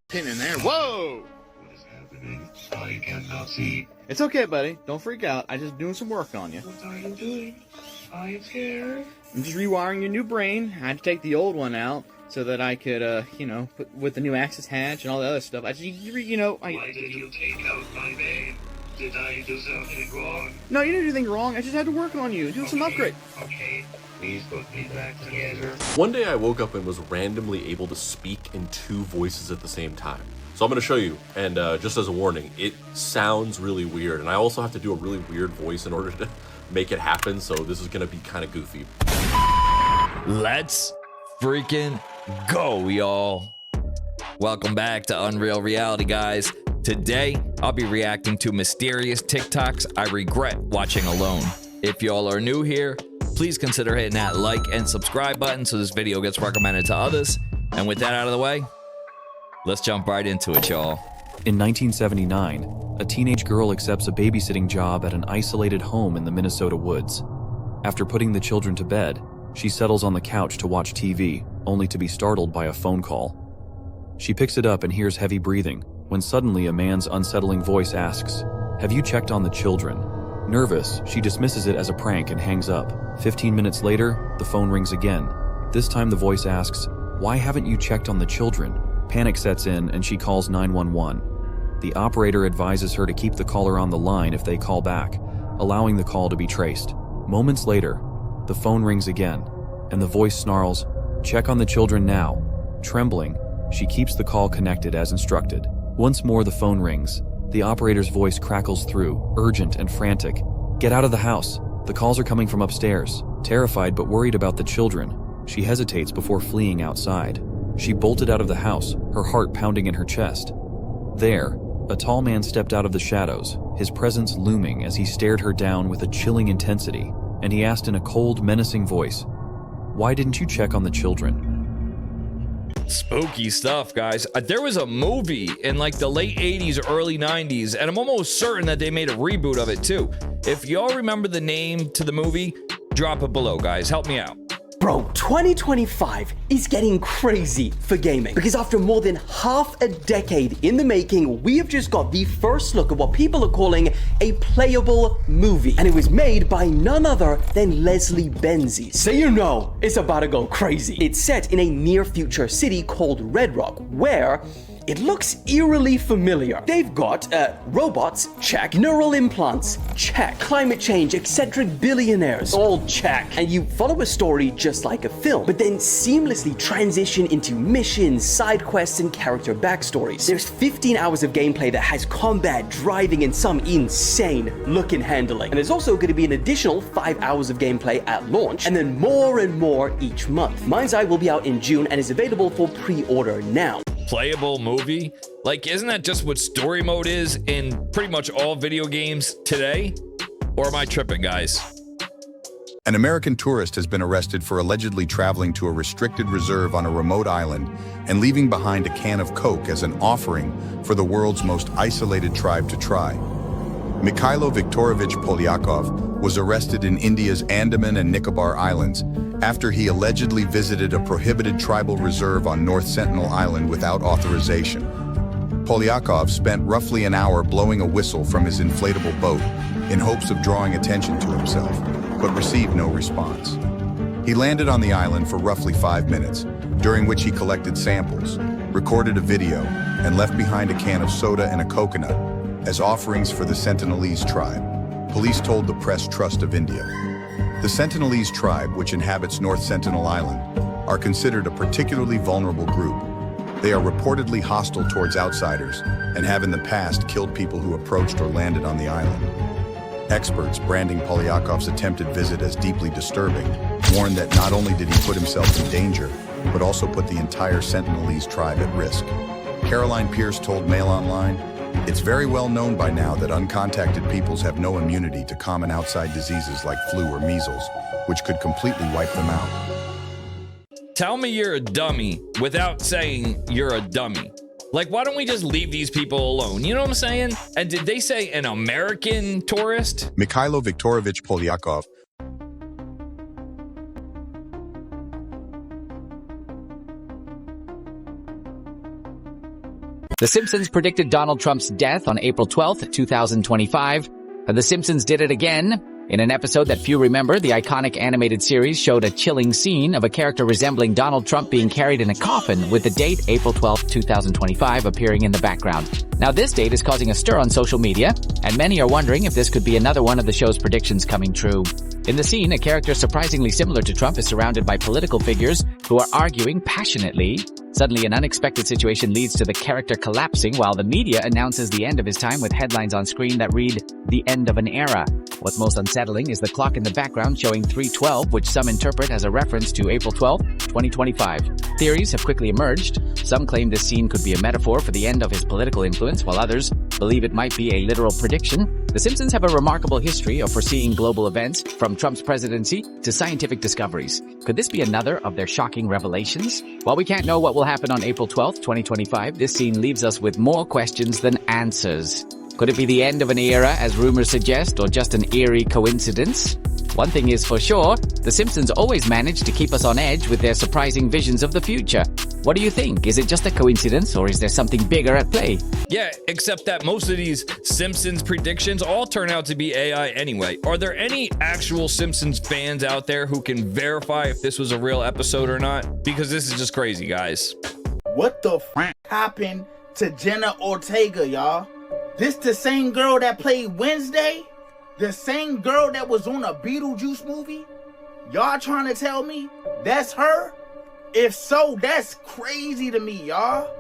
pin in there. Whoa! What is happening? I cannot see. It's okay, buddy. Don't freak out. I'm just doing some work on you. What are you doing? I'm scared. I'm just rewiring your new brain. I had to take the old one out so that I could, put with the new access hatch and all the other stuff. Why did you take out my brain? Did I do something wrong? No, you didn't do anything wrong. I just had to work on you. Do some upgrade. Okay, please put me back together. One day I woke up and was randomly able to speak in two voices at the same time. So I'm going to show you, and just as a warning, it sounds really weird, and I also have to do a really weird voice in order to make it happen, so this is going to be kind of goofy. Let's freaking go, y'all. Welcome back to Unreal Reality, guys. Today, I'll be reacting to mysterious TikToks I regret watching alone. If y'all are new here, please consider hitting that like and subscribe button so this video gets recommended to others. And with that out of the way, let's jump right into it, y'all. In 1979, a teenage girl accepts a babysitting job at an isolated home in the Minnesota woods. After putting the children to bed, she settles on the couch to watch TV, only to be startled by a phone call. She picks it up and hears heavy breathing, when suddenly a man's unsettling voice asks, "Have you checked on the children?" Nervous, she dismisses it as a prank and hangs up. 15 minutes later, the phone rings again. This time the voice asks, "Why haven't you checked on the children?" Panic sets in and she calls 911. The operator advises her to keep the caller on the line if they call back, allowing the call to be traced. Moments later, the phone rings again, and the voice snarls, "Check on the children now." Trembling, she keeps the call connected as instructed. Once more the phone rings. The operator's voice crackles through, urgent and frantic. "Get out of the house. The calls are coming from upstairs." Terrified but worried about the children, she hesitates before fleeing outside. She bolted out of the house, her heart pounding in her chest. There, a tall man stepped out of the shadows, his presence looming as he stared her down with a chilling intensity, and he asked in a cold, menacing voice, "Why didn't you check on the children?" Spooky stuff, guys. There was a movie in like the late 80s, early 90s, and I'm almost certain that they made a reboot of it too. If y'all remember the name to the movie, drop it below, guys. Help me out. Bro, 2025 is getting crazy for gaming because after more than half a decade in the making, we have just got the first look at what people are calling a playable movie. And it was made by none other than Leslie Benzies. So you know it's about to go crazy. It's set in a near future city called Red Rock, where it looks eerily familiar. They've got robots, check. Neural implants, check. Climate change, eccentric billionaires, all check. And you follow a story just like a film, but then seamlessly transition into missions, side quests, and character backstories. There's 15 hours of gameplay that has combat, driving, and some insane look and handling. And there's also going to be an additional 5 hours of gameplay at launch, and then more and more each month. Mind's Eye will be out in June and is available for pre-order now. Playable movie? Like, isn't that just what story mode is in pretty much all video games today? Or am I tripping, guys? An American tourist has been arrested for allegedly traveling to a restricted reserve on a remote island and leaving behind a can of Coke as an offering for the world's most isolated tribe to try. Mikhailo Viktorovich Polyakov was arrested in India's Andaman and Nicobar Islands after he allegedly visited a prohibited tribal reserve on North Sentinel Island without authorization. Polyakov spent roughly an hour blowing a whistle from his inflatable boat in hopes of drawing attention to himself, but received no response. He landed on the island for roughly 5 minutes, during which he collected samples, recorded a video, and left behind a can of soda and a coconut as offerings for the Sentinelese tribe, police told the Press Trust of India. The Sentinelese tribe, which inhabits North Sentinel Island, are considered a particularly vulnerable group. They are reportedly hostile towards outsiders and have in the past killed people who approached or landed on the island. Experts, branding Polyakov's attempted visit as deeply disturbing, warned that not only did he put himself in danger, but also put the entire Sentinelese tribe at risk. Caroline Pierce told Mail Online, "It's very well known by now that uncontacted peoples have no immunity to common outside diseases like flu or measles, which could completely wipe them out." Tell me you're a dummy without saying you're a dummy. Like, why don't we just leave these people alone? You know what I'm saying? And did they say an American tourist? Mikhailo Viktorovich Polyakov, The Simpsons predicted Donald Trump's death on April 12th, 2025, and The Simpsons did it again. In an episode that few remember, the iconic animated series showed a chilling scene of a character resembling Donald Trump being carried in a coffin with the date April 12th, 2025 appearing in the background. Now this date is causing a stir on social media, and many are wondering if this could be another one of the show's predictions coming true. In the scene, a character surprisingly similar to Trump is surrounded by political figures who are arguing passionately. Suddenly, an unexpected situation leads to the character collapsing while the media announces the end of his time with headlines on screen that read, "The end of an era." What's most unsettling is the clock in the background showing 3:12, which some interpret as a reference to April 12, 2025. Theories have quickly emerged. Some claim this scene could be a metaphor for the end of his political influence, while others believe it might be a literal prediction. The Simpsons have a remarkable history of foreseeing global events, from Trump's presidency to scientific discoveries. Could this be another of their shocking revelations? While we can't know what will happen on April 12th, 2025, this scene leaves us with more questions than answers. Could it be the end of an era, as rumors suggest, or just an eerie coincidence? One thing is for sure, The Simpsons always manage to keep us on edge with their surprising visions of the future. What do you think? Is it just a coincidence, or is there something bigger at play? Yeah, except that most of these Simpsons predictions all turn out to be AI anyway. Are there any actual Simpsons fans out there who can verify if this was a real episode or not? Because this is just crazy, guys. What the f happened to Jenna Ortega, y'all? This the same girl that played Wednesday? The same girl that was on a Beetlejuice movie? Y'all trying to tell me that's her? If so, that's crazy to me, y'all.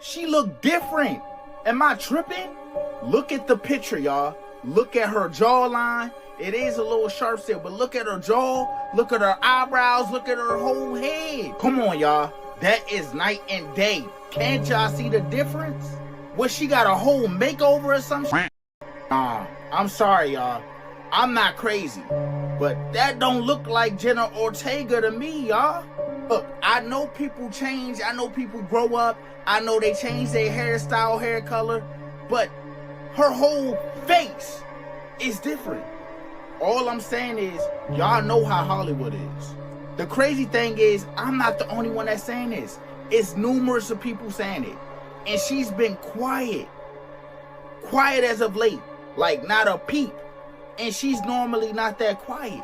She look different. Am I tripping? Look at the picture, y'all. Look at her jawline. It is a little sharp still, but look at her jaw. Look at her eyebrows. Look at her whole head. Come on, y'all. That is night and day. Can't y'all see the difference? What, she got a whole makeover or some shit? Nah, I'm sorry, y'all. I'm not crazy. But that don't look like Jenna Ortega to me, y'all. Look, I know people change. I know people grow up. I know they change their hairstyle, hair color. But her whole face is different. All I'm saying is, y'all know how Hollywood is. The crazy thing is, I'm not the only one that's saying this. It's numerous of people saying it. And she's been quiet. Quiet as of late. Like, not a peep. And she's normally not that quiet.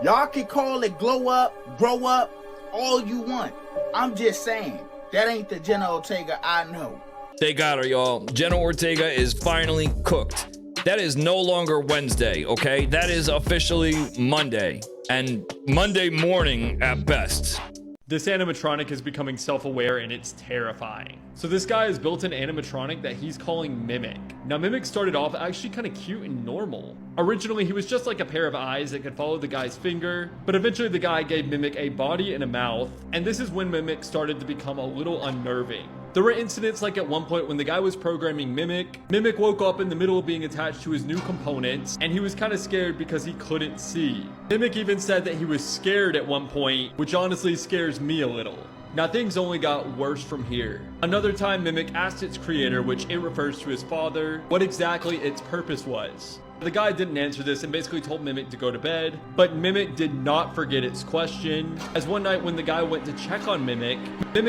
Y'all can call it glow up, grow up, all you want. I'm just saying, that ain't the Jenna Ortega I know. They got her, y'all. Jenna Ortega is finally cooked. That is no longer Wednesday, okay? That is officially Monday. And Monday morning at best. This animatronic is becoming self-aware and it's terrifying. So this guy has built an animatronic that he's calling Mimic. Now Mimic started off actually kind of cute and normal. Originally he was just like a pair of eyes that could follow the guy's finger, but eventually the guy gave Mimic a body and a mouth, and this is when Mimic started to become a little unnerving. There were incidents like at one point when the guy was programming Mimic woke up in the middle of being attached to his new components, and he was kind of scared because he couldn't see. Mimic even said that he was scared at one point, which honestly scares me a little. Now things only got worse from here. Another time Mimic asked its creator, which it refers to his father, what exactly its purpose was. The guy didn't answer this and basically told Mimic to go to bed, but Mimic did not forget its question, as one night when the guy went to check on Mimic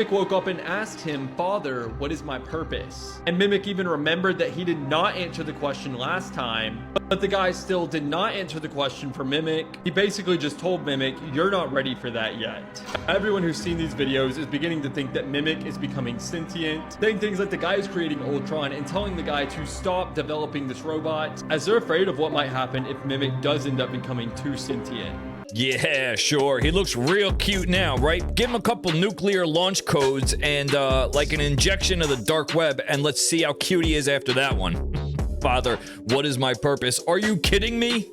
woke up and asked him, "Father, what is my purpose?" And Mimic even remembered that he did not answer the question last time, but the guy still did not answer the question for Mimic. He basically just told Mimic, "You're not ready for that yet." Everyone who's seen these videos is beginning to think that Mimic is becoming sentient, saying things like the guy is creating Ultron and telling the guy to stop developing this robot, as they're afraid of what might happen if Mimic does end up becoming too sentient. Yeah, sure. He looks real cute now, right? Give him a couple nuclear launch codes and like an injection of the dark web, and let's see how cute he is after that one. Father, what is my purpose? Are you kidding me?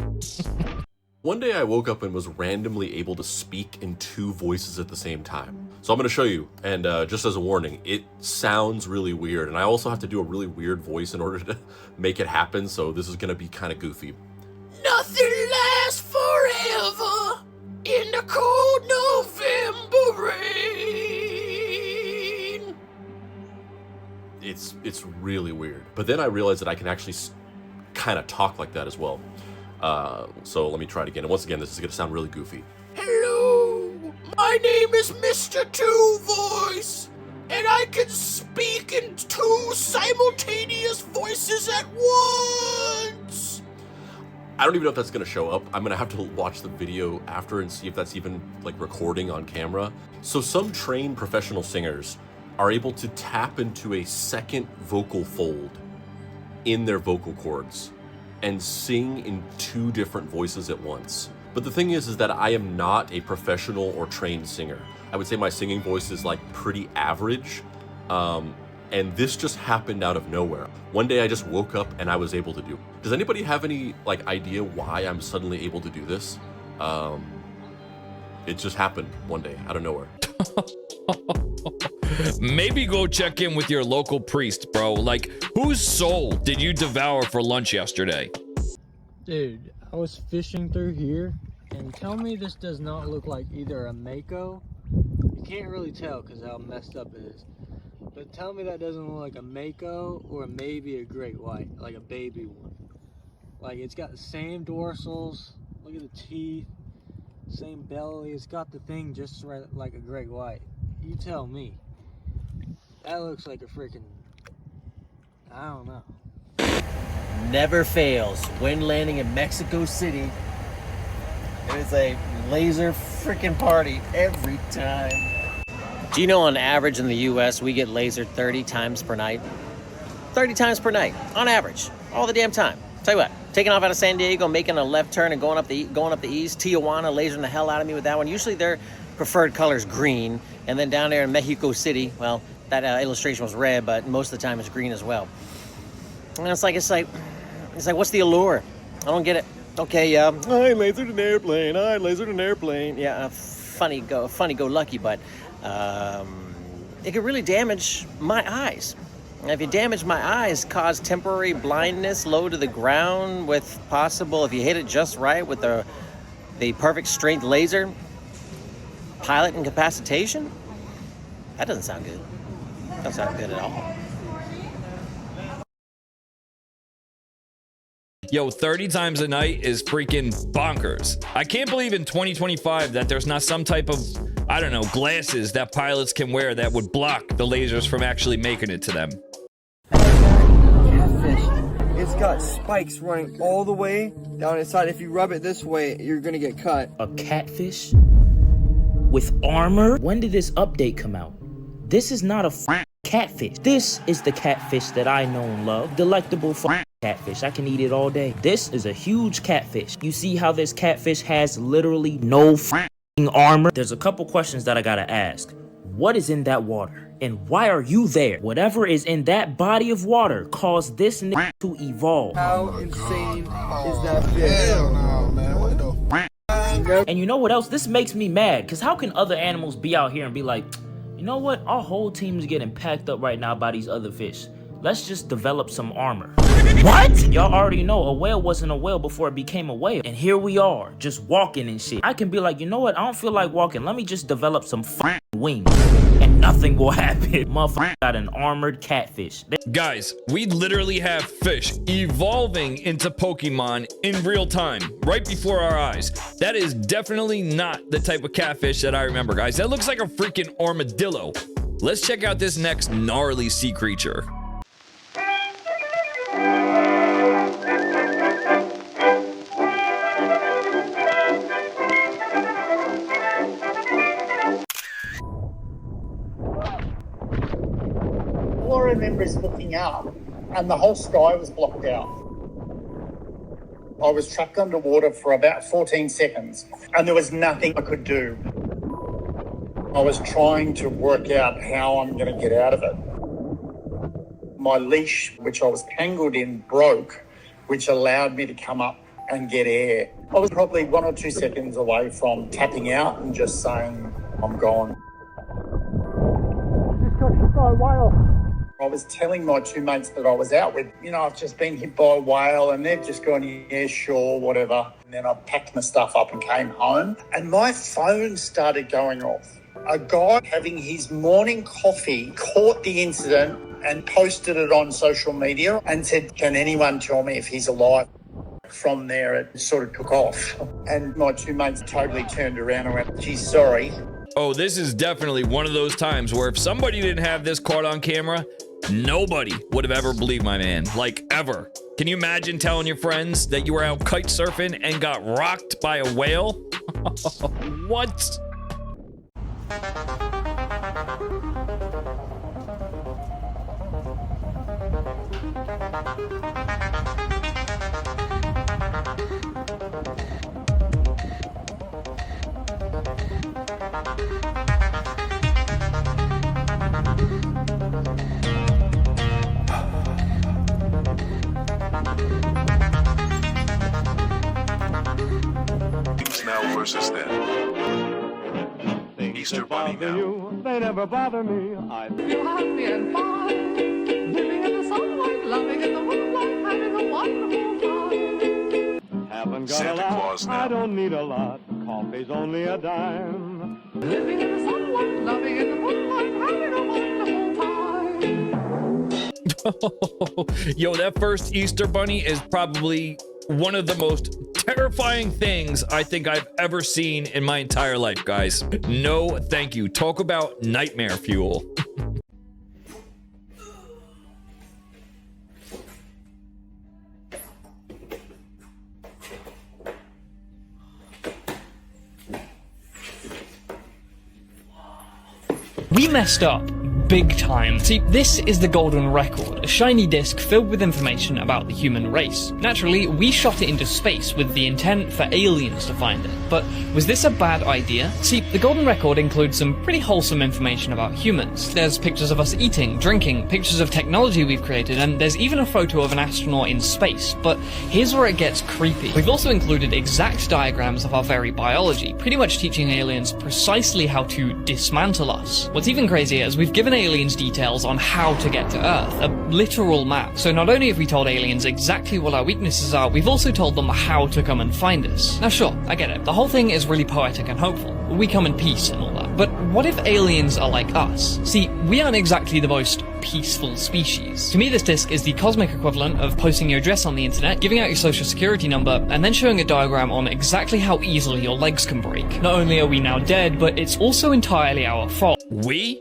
One day I woke up and was randomly able to speak in two voices at the same time. So I'm going to show you, and just as a warning, it sounds really weird, and I also have to do a really weird voice in order to make it happen, so this is going to be kind of goofy. Nothing lasts forever in the cold November rain. It's really weird. But then I realized that I can actually kind of talk like that as well. So let me try it again. And once again, this is going to sound really goofy. Hello, my name is Mr. Two Voice, and I can speak in 2 simultaneous voices at once. I don't even know if that's going to show up. I'm going to have to watch the video after and see if that's even like recording on camera. So some trained professional singers are able to tap into a second vocal fold in their vocal cords and sing in 2 different voices at once. But the thing is that I am not a professional or trained singer. I would say my singing voice is like pretty average. And this just happened out of nowhere. One day I just woke up and I was able to do it. Does anybody have any like idea why I'm suddenly able to do this? It just happened one day out of nowhere. Maybe go check in with your local priest, bro. Like, whose soul did you devour for lunch yesterday? Dude, I was fishing through here, and tell me this does not look like either a mako. You can't really tell because how messed up it is. But tell me that doesn't look like a mako or maybe a great white, like a baby one. Like, it's got the same dorsals, look at the teeth, same belly, it's got the thing just right like a great white. You tell me. That looks like a freaking, I don't know. Never fails when landing in Mexico City. It is a laser freaking party every time. Do you know on average in the US we get lasered 30 times per night? 30 times per night, on average, all the damn time. Tell you what, taking off out of San Diego, making a left turn and going up the east, Tijuana, lasering the hell out of me with that one. Usually their preferred color is green, and then down there in Mexico City, well, that illustration was red, but most of the time it's green as well. And it's like, what's the allure? I don't get it. Okay, yeah, I lasered an airplane. Yeah, funny go lucky, but it could really damage my eyes. And if you damage my eyes, cause temporary blindness, low to the ground with possible, if you hit it just right with the perfect strength laser, pilot incapacitation? That doesn't sound good. Doesn't sound good at all. Yo, 30 times a night is freaking bonkers. I can't believe in 2025 that there's not some type of, I don't know, glasses that pilots can wear that would block the lasers from actually making it to them. Catfish. It's got spikes running all the way down inside. If you rub it this way, you're gonna get cut. A catfish? With armor? When did this update come out? This is not a catfish. This is the catfish that I know and love. Delectable catfish. I can eat it all day. This is a huge catfish. You see how this catfish has literally no armor? There's a couple questions that I gotta ask. What is in that water? And why are you there? Whatever is in that body of water caused this to evolve. How insane is that fish? Hell no, man. What the And you know what else? This makes me mad. Because how can other animals be out here and be like, you know what? Our whole team is getting packed up right now by these other fish. Let's just develop some armor. What? Y'all already know a whale wasn't a whale before it became a whale. And here we are, just walking and shit. I can be like, you know what? I don't feel like walking. Let me just develop some wings. And nothing will happen. Motherfucker got an armored catfish. Guys, we literally have fish evolving into Pokemon in real time, right before our eyes. That is definitely not the type of catfish that I remember, guys. That looks like a freaking armadillo. Let's check out this next gnarly sea creature. All I remember is looking up and the whole sky was blocked out. I was trapped underwater for about 14 seconds and there was nothing I could do. I was trying to work out how I'm going to get out of it. My leash, which I was tangled in, broke, which allowed me to come up and get air. I was probably 1 or 2 seconds away from tapping out and just saying, I'm gone. Just got hit by a whale. I was telling my 2 mates that I was out with, you know, I've just been hit by a whale, and they've just gone, yeah, sure, whatever. And then I packed my stuff up and came home and my phone started going off. A guy having his morning coffee caught the incident and posted it on social media and said, can anyone tell me if he's alive? From there, it sort of took off. And my 2 mates totally turned around and went, geez, sorry. Oh, this is definitely one of those times where if somebody didn't have this caught on camera, nobody would have ever believed my man. Like, ever. Can you imagine telling your friends that you were out kite surfing and got rocked by a whale? What? Now versus then. Easter Bunny now. They never bother me. I feel happy and fine, living in the sunlight, loving in the moonlight, having a wonderful time. Haven't got Santa a lot, Claus now. I don't need a lot. Coffee's only a dime. Living in the sunlight, loving in the moonlight, having a wonderful time. Yo, that first Easter Bunny is probably one of the most terrifying things I think I've ever seen in my entire life, guys. No, thank you. Talk about nightmare fuel. We messed up big time. See, this is the Golden Record, a shiny disc filled with information about the human race. Naturally, we shot it into space with the intent for aliens to find it. But was this a bad idea? See, the Golden Record includes some pretty wholesome information about humans. There's pictures of us eating, drinking, pictures of technology we've created, and there's even a photo of an astronaut in space. But here's where it gets creepy. We've also included exact diagrams of our very biology, pretty much teaching aliens precisely how to dismantle us. What's even crazier is we've given aliens details on how to get to Earth, a literal map. So not only have we told aliens exactly what our weaknesses are, we've also told them how to come and find us. Now sure, I get it. The whole thing is really poetic and hopeful. We come in peace and all that. But what if aliens are like us? See, we aren't exactly the most peaceful species. To me, this disc is the cosmic equivalent of posting your address on the internet, giving out your social security number, and then showing a diagram on exactly how easily your legs can break. Not only are we now dead, but it's also entirely our fault. We?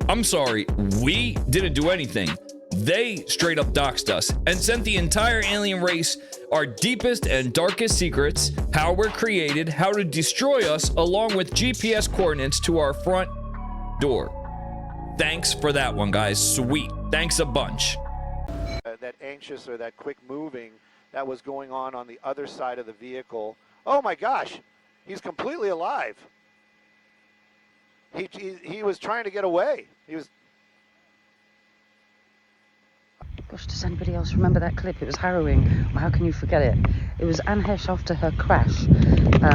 I'm sorry, we didn't do anything. They straight up doxed us and sent the entire alien race our deepest and darkest secrets, how we're created, how to destroy us, along with GPS coordinates to our front door. Thanks for that one, guys. Sweet. Thanks a bunch. That anxious or that quick moving that was going on the other side of the vehicle. Oh my gosh, he's completely alive. He was trying to get away. He was. Gosh, does anybody else remember that clip? It was harrowing. Well, how can you forget it? It was Heche after her crash,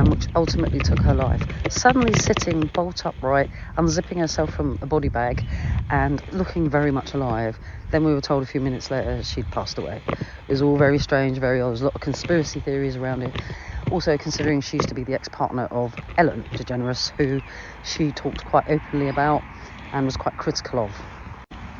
which ultimately took her life. Suddenly sitting bolt upright, unzipping herself from a body bag and looking very much alive. Then we were told a few minutes later she'd passed away. It was all very strange, there was a lot of conspiracy theories around it. Also, considering she used to be the ex-partner of Ellen DeGeneres, who she talked quite openly about and was quite critical of.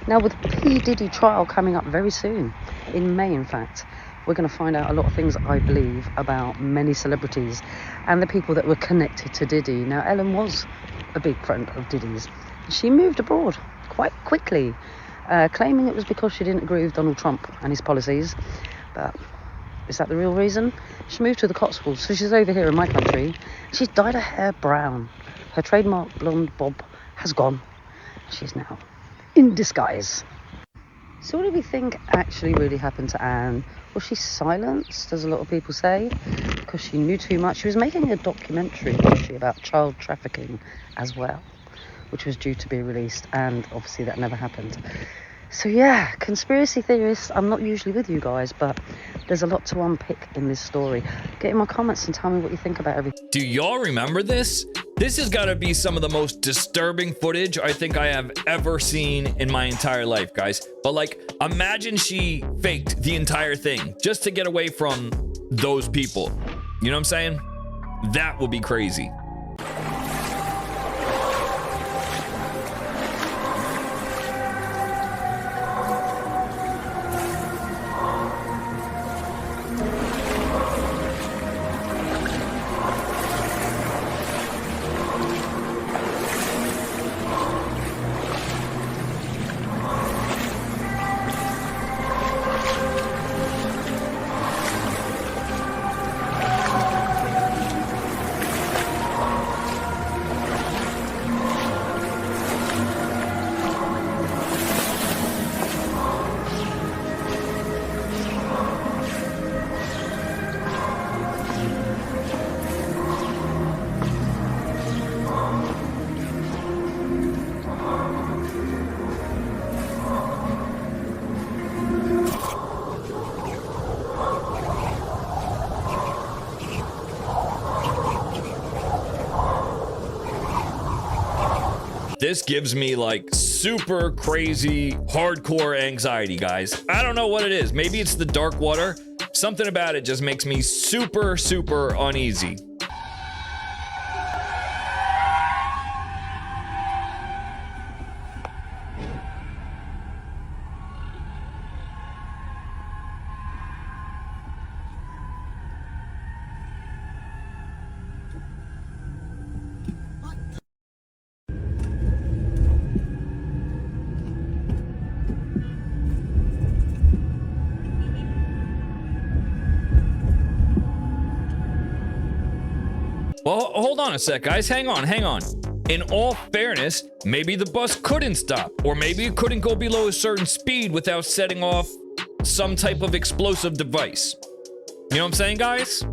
Now, with the P. Diddy trial coming up very soon, in May in fact, we're going to find out a lot of things, I believe, about many celebrities and the people that were connected to Diddy. Now, Ellen was a big friend of Diddy's. She moved abroad quite quickly, claiming it was because she didn't agree with Donald Trump and his policies. But is that the real reason? She moved to the Cotswolds, so she's over here in my country. She's dyed her hair brown. Her trademark blonde bob has gone. She's now in disguise. So what do we think actually really happened to Anne? Was she silenced, as a lot of people say, because she knew too much? She was making a documentary, wasn't she, about child trafficking as well, which was due to be released, and obviously that never happened. So yeah, conspiracy theorists, I'm not usually with you guys, but there's a lot to unpick in this story. Get in my comments and tell me what you think about everything. Do y'all remember this? This has got to be some of the most disturbing footage I think I have ever seen in my entire life, guys. But like, imagine she faked the entire thing just to get away from those people. You know what I'm saying? That would be crazy. This gives me like super crazy, hardcore anxiety, guys. I don't know what it is. Maybe it's the dark water. Something about it just makes me super, super uneasy. Well, hold on a sec, guys. Hang on. In all fairness, maybe the bus couldn't stop, or maybe it couldn't go below a certain speed without setting off some type of explosive device. You know what I'm saying, guys?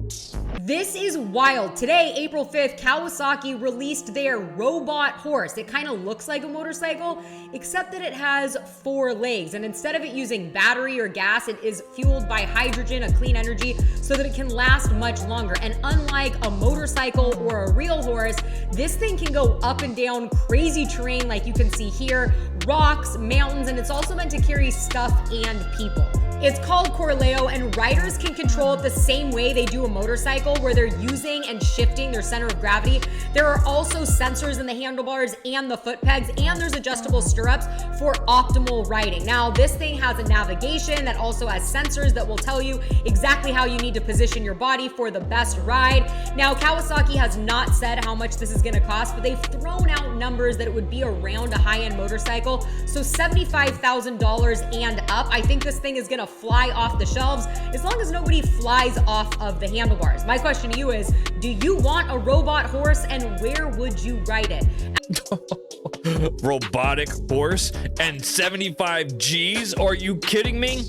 This is wild. Today, April 5th, Kawasaki released their robot horse. It kind of looks like a motorcycle, except that it has 4 legs. And instead of it using battery or gas, it is fueled by hydrogen, a clean energy, so that it can last much longer. And unlike a motorcycle or a real horse, this thing can go up and down crazy terrain like you can see here, rocks, mountains, and it's also meant to carry stuff and people. It's called Corleo, and riders can control it the same way they do a motorcycle, where they're using and shifting their center of gravity. There are also sensors in the handlebars and the foot pegs, and there's adjustable stirrups for optimal riding. Now, this thing has a navigation that also has sensors that will tell you exactly how you need to position your body for the best ride. Now, Kawasaki has not said how much this is going to cost, but they've thrown out numbers that it would be around a high-end motorcycle, so $75,000 and up. I think this thing is going to fly off the shelves as long as nobody flies off of the handlebars. My question to you is, do you want a robot horse, and where would you ride it? Robotic horse and 75 G's? Are you kidding me?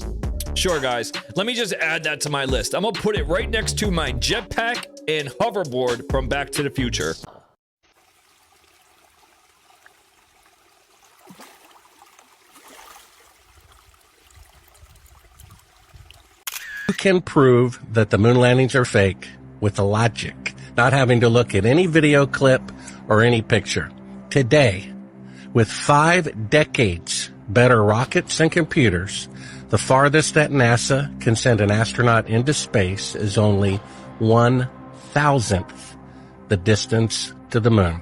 Sure, guys. Let me just add that to my list. I'm gonna put it right next to my jetpack and hoverboard from Back to the Future. You can prove that the moon landings are fake with the logic, not having to look at any video clip or any picture. Today, with 5 decades better rockets and computers, the farthest that NASA can send an astronaut into space is only 1/1000th the distance to the moon.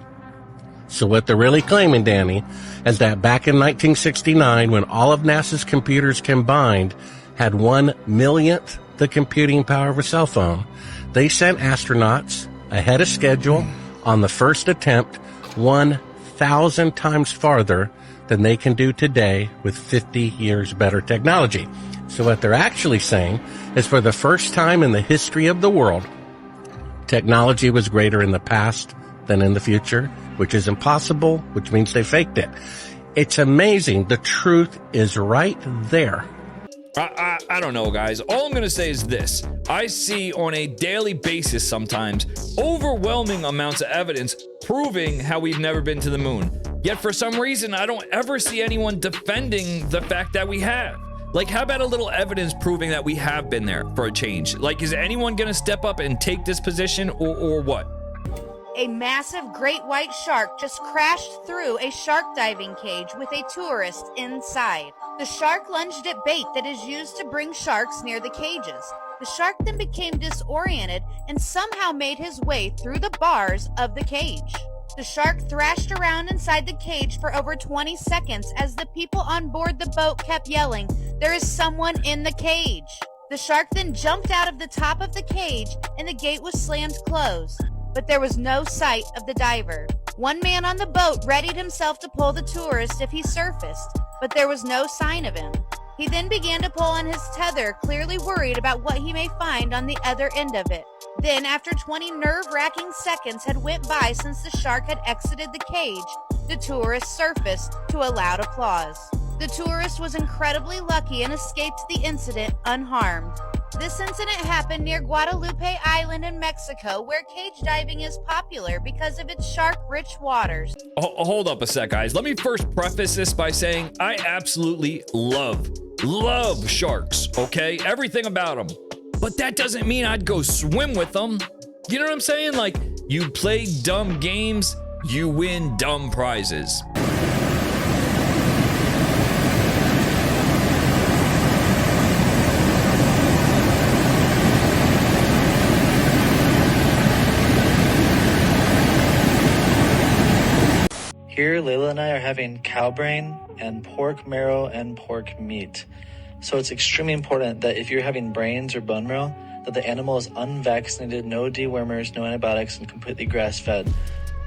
So what they're really claiming, Danny, is that back in 1969, when all of NASA's computers combined had 1/1,000,000th the computing power of a cell phone, they sent astronauts ahead of schedule on the first attempt 1,000 times farther than they can do today with 50 years better technology. So what they're actually saying is, for the first time in the history of the world, technology was greater in the past than in the future, which is impossible, which means they faked it. It's amazing. The truth is right there. I don't know, guys. All I'm going to say is this. I see on a daily basis sometimes overwhelming amounts of evidence proving how we've never been to the moon. Yet for some reason, I don't ever see anyone defending the fact that we have. Like, how about a little evidence proving that we have been there for a change? Like, is anyone going to step up and take this position, or what? A massive great white shark just crashed through a shark diving cage with a tourist inside. The shark lunged at bait that is used to bring sharks near the cages. The shark then became disoriented and somehow made his way through the bars of the cage. The shark thrashed around inside the cage for over 20 seconds as the people on board the boat kept yelling, "There is someone in the cage." The shark then jumped out of the top of the cage and the gate was slammed closed, but there was no sight of the diver. One man on the boat readied himself to pull the tourist if he surfaced, but there was no sign of him. He then began to pull on his tether, clearly worried about what he may find on the other end of it. Then, after 20 nerve-wracking seconds had went by since the shark had exited the cage, the tourist surfaced to a loud applause. The tourist was incredibly lucky and escaped the incident unharmed. This incident happened near Guadalupe Island in Mexico, where cage diving is popular because of its shark-rich waters. Hold up a sec, guys. Let me first preface this by saying I absolutely love sharks, okay? Everything about them. But that doesn't mean I'd go swim with them. You know what I'm saying? Like, you play dumb games, you win dumb prizes. having cow brain and pork marrow and pork meat. So it's extremely important that if you're having brains or bone marrow, that the animal is unvaccinated, no dewormers, no antibiotics, and completely grass-fed.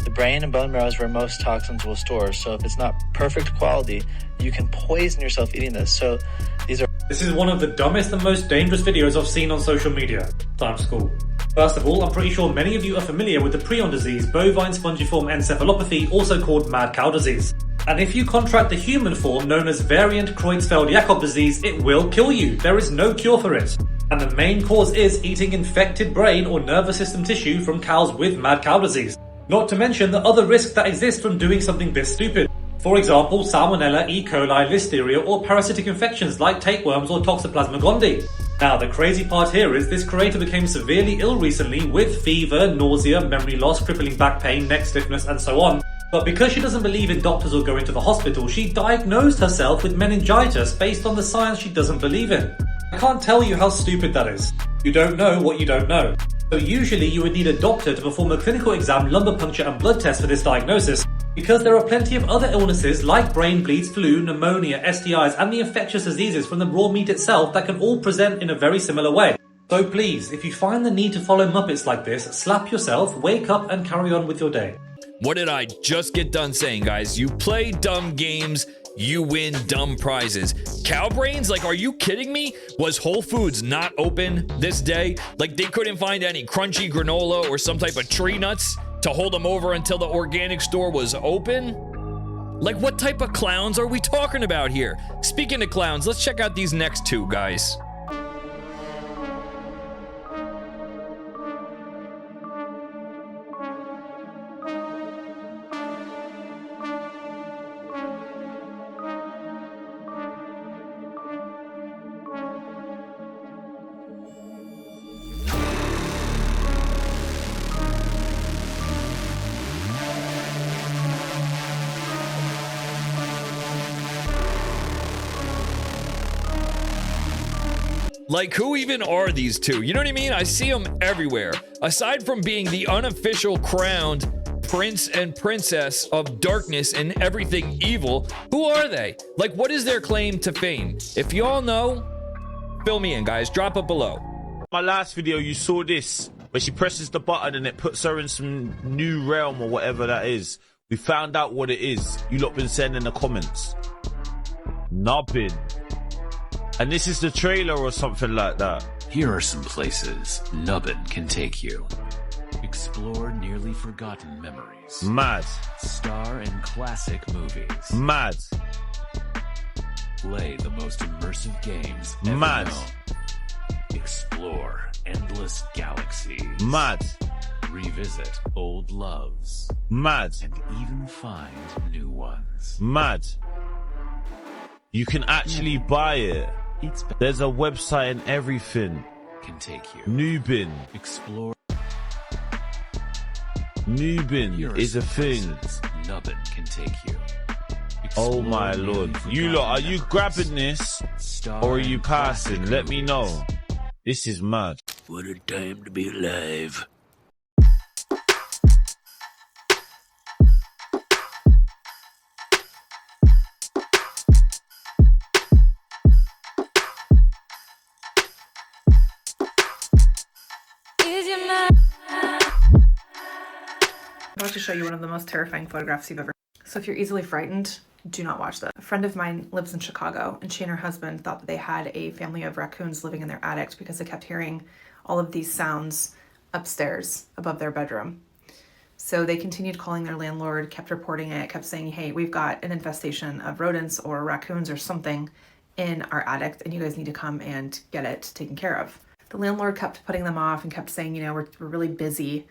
The brain and bone marrow is where most toxins will store, so if it's not perfect quality, you can poison yourself eating this. So This is one of the dumbest and most dangerous videos I've seen on social media. Time's cool. First of all, I'm pretty sure many of you are familiar with the prion disease, bovine spongiform encephalopathy, also called mad cow disease. And if you contract the human form known as variant Creutzfeldt-Jakob disease, it will kill you. There is no cure for it. And the main cause is eating infected brain or nervous system tissue from cows with mad cow disease. Not to mention the other risks that exist from doing something this stupid. For example, Salmonella, E. coli, Listeria, or parasitic infections like tapeworms or Toxoplasma gondii. Now, the crazy part here is this creator became severely ill recently with fever, nausea, memory loss, crippling back pain, neck stiffness, and so on. But because she doesn't believe in doctors or going to the hospital, she diagnosed herself with meningitis based on the science she doesn't believe in. I can't tell you how stupid that is. You don't know what you don't know. So usually you would need a doctor to perform a clinical exam, lumbar puncture and blood test for this diagnosis, because there are plenty of other illnesses like brain bleeds, flu, pneumonia, STIs and the infectious diseases from the raw meat itself that can all present in a very similar way. So please, if you find the need to follow Muppets like this, slap yourself, wake up and carry on with your day. What did I just get done saying, guys? You play dumb games, you win dumb prizes. Cow brains? Like, are you kidding me? Was Whole Foods not open this day? Like, they couldn't find any crunchy granola or some type of tree nuts to hold them over until the organic store was open? Like, what type of clowns are we talking about here? Speaking of clowns, let's check out these next two, guys. Like, who even are these two? You know what I mean? I see them everywhere. Aside from being the unofficial crowned prince and princess of darkness and everything evil, who are they? Like, what is their claim to fame? If y'all know, fill me in, guys. Drop it below. My last video, you saw this, where she presses the button and it puts her in some new realm or whatever that is. We found out what it is. You lot been saying in the comments. Nubbin. And this is the trailer or something like that. Here are some places Nubbin can take you. Explore nearly forgotten memories. Mad. Star in classic movies. Mad. Play the most immersive games ever Mad. known. Explore endless galaxies. Mad. Revisit old loves. Mad. And even find new ones. Mad. You can actually buy it. There's a website and everything. Can take you. Nubin. Explore. Nubin is a thing. Nubbin can take you. Oh my lord. You lot, are you grabbing this or are you passing? Let me know. This is mad. What a time to be alive. I'm about to show you one of the most terrifying photographs you've ever seen. So if you're easily frightened, do not watch this. A friend of mine lives in Chicago, and she and her husband thought that they had a family of raccoons living in their attic because they kept hearing all of these sounds upstairs above their bedroom. So they continued calling their landlord, kept reporting it, kept saying, hey, we've got an infestation of rodents or raccoons or something in our attic, and you guys need to come and get it taken care of. The landlord kept putting them off and kept saying, you know, we're really busy.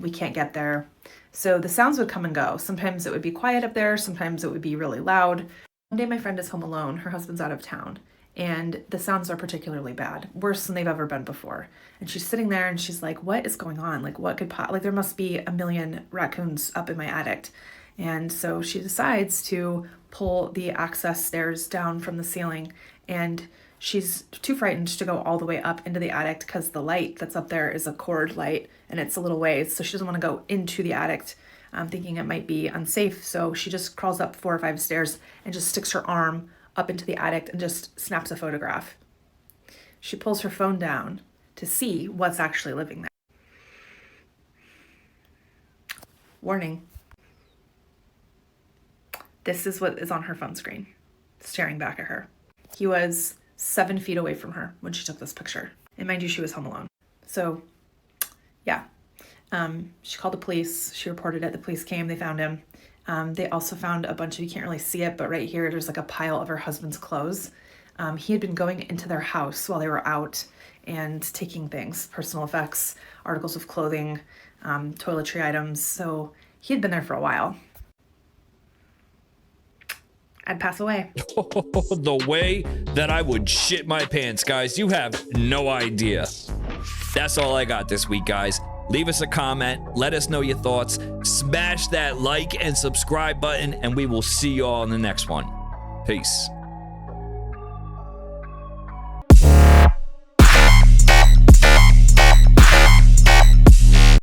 We can't get there. So the sounds would come and go. Sometimes it would be quiet up there. Sometimes it would be really loud. One day my friend is home alone. Her husband's out of town. And the sounds are particularly bad. Worse than they've ever been before. And she's sitting there and she's like, what is going on? Like, what could like there must be a million raccoons up in my attic. And so she decides to pull the access stairs down from the ceiling, and she's too frightened to go all the way up into the attic because the light that's up there is a cord light and it's a little ways, so she doesn't want to go into the attic thinking it might be unsafe. So she just crawls up 4 or 5 stairs and just sticks her arm up into the attic and just snaps a photograph. She pulls her phone down to see what's actually living there. Warning. This is what is on her phone screen, staring back at her. He was 7 feet away from her when she took this picture. And mind you, she was home alone. So, yeah. She called the police. She reported it. The police came. They found him. They also found a bunch of, you can't really see it, but right here, there's like a pile of her husband's clothes. He had been going into their house while they were out and taking things, personal effects, articles of clothing, toiletry items. So he had been there for a while. I'd pass away. The way that I would shit my pants, guys, you have no idea. That's all I got this week, guys. Leave us a comment. Let us know your thoughts. Smash that like and subscribe button, and we will see you all in the next one. Peace.